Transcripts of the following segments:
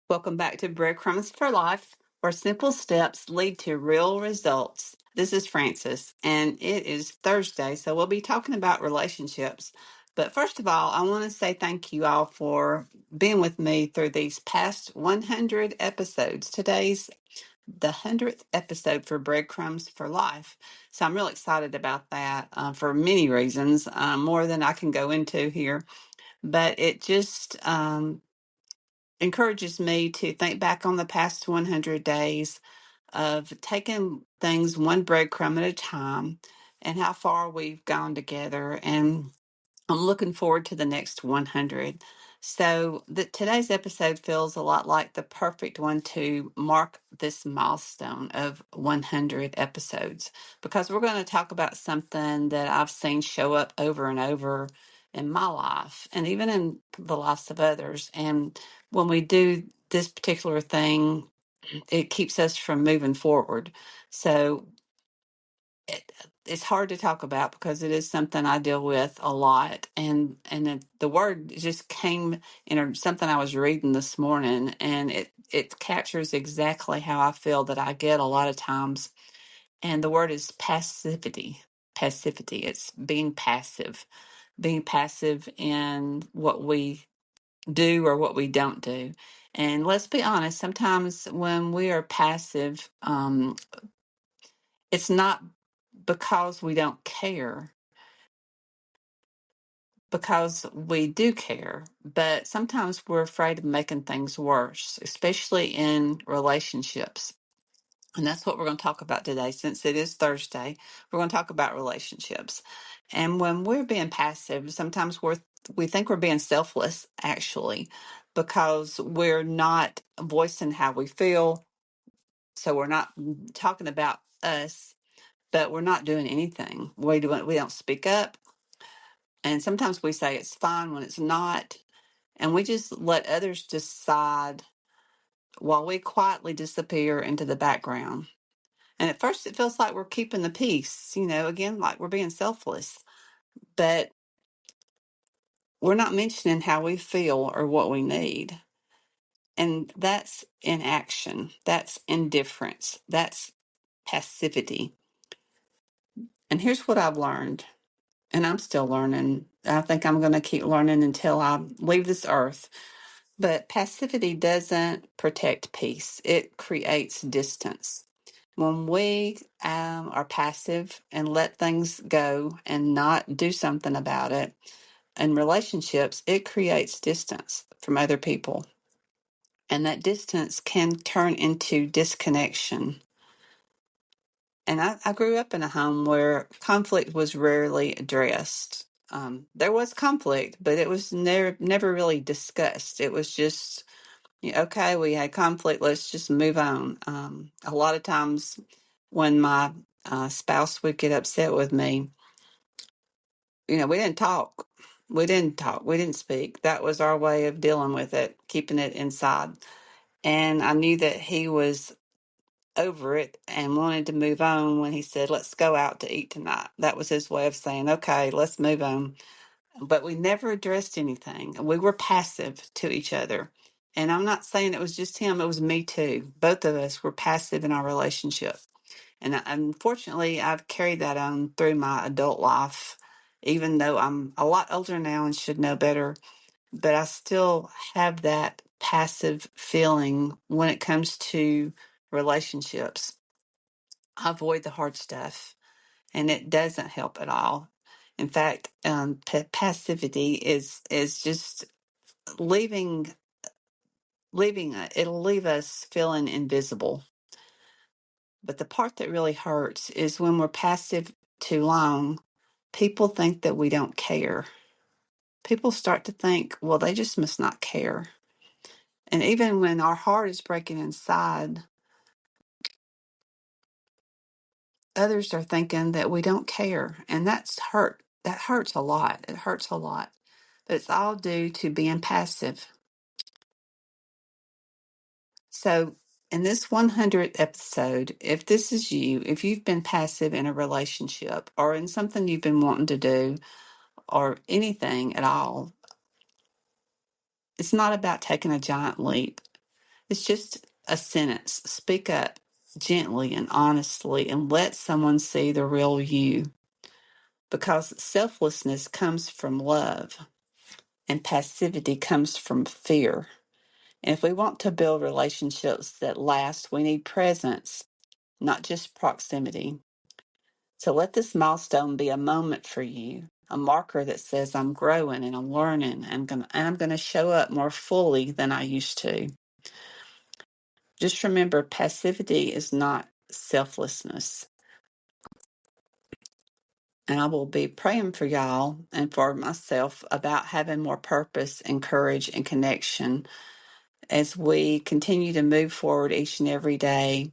Welcome back to Breadcrumbs for Life, where simple steps lead to real results. This is Frances, and it is Thursday, so we'll be talking about relationships. But first of all, I want to say thank you all for being with me through these past 100 episodes. Today's the 100th episode for Breadcrumbs for Life. So I'm real excited about that for many reasons, more than I can go into here. But it just encourages me to think back on the past 100 days of taking things one breadcrumb at a time and how far we've gone together. And I'm looking forward to the next 100. So today's episode feels a lot like the perfect one to mark this milestone of 100 episodes because we're going to talk about something that I've seen show up over and over in my life and even in the lives of others. And when we do this particular thing, it keeps us from moving forward. So it, it's hard to talk about because it is something I deal with a lot, and the word just came in something I was reading this morning, and it captures exactly how I feel that I get a lot of times. And the word is passivity. Passivity. It's being passive in what we do or what we don't do. And let's be honest, sometimes when we are passive, it's not because we don't care, because we do care, but sometimes we're afraid of making things worse, especially in relationships. And that's what we're going to talk about today. Since it is Thursday, we're going to talk about relationships. And when we're being passive, sometimes we think we're being selfless, actually, because we're not voicing how we feel. So we're not talking about us, but we're not doing anything. We don't speak up. And sometimes we say it's fine when it's not. And we just let others decide while we quietly disappear into the background. And at first, it feels like we're keeping the peace, again, like we're being selfless. But we're not mentioning how we feel or what we need. And that's inaction. That's indifference. That's passivity. And here's what I've learned. And I'm still learning. I think I'm going to keep learning until I leave this earth. But passivity doesn't protect peace, it creates distance. When we are passive and let things go and not do something about it in relationships, it creates distance from other people. And that distance can turn into disconnection. And I grew up in a home where conflict was rarely addressed. There was conflict, but it was never really discussed. It was just, yeah, okay, we had conflict. Let's just move on. A lot of times when my spouse would get upset with me, we didn't talk. We didn't talk. We didn't speak. That was our way of dealing with it, keeping it inside. And I knew that he was over it and wanted to move on when he said, let's go out to eat tonight. That was his way of saying, okay, let's move on. But we never addressed anything. We were passive to each other. And I'm not saying it was just him, it was me too. Both of us were passive in our relationship. And unfortunately, I've carried that on through my adult life, even though I'm a lot older now and should know better. But I still have that passive feeling when it comes to relationships. I avoid the hard stuff, and it doesn't help at all. In fact, passivity is just leaving it'll leave us feeling invisible. But the part that really hurts is when we're passive too long, people think that we don't care. People start to think, well, they just must not care. And even when our heart is breaking inside, others are thinking that we don't care. And that's hurt. That hurts a lot. It hurts a lot. But it's all due to being passive. So, in this 100th episode, if this is you, if you've been passive in a relationship or in something you've been wanting to do or anything at all, it's not about taking a giant leap. It's just a sentence. Speak up gently and honestly and let someone see the real you, because selflessness comes from love and passivity comes from fear. And if we want to build relationships that last, we need presence, not just proximity. So let this milestone be a moment for you, a marker that says, I'm growing and I'm learning and I'm going to show up more fully than I used to. Just remember, passivity is not selflessness. And I will be praying for y'all and for myself about having more purpose and courage and connection as we continue to move forward each and every day,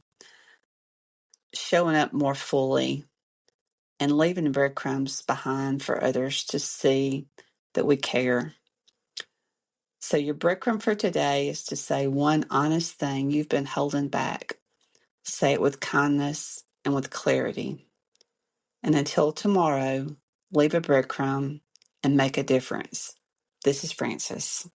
showing up more fully and leaving breadcrumbs behind for others to see that we care. So, your breadcrumb for today is to say one honest thing you've been holding back. Say it with kindness and with clarity. And until tomorrow, leave a breadcrumb and make a difference. This is Frances.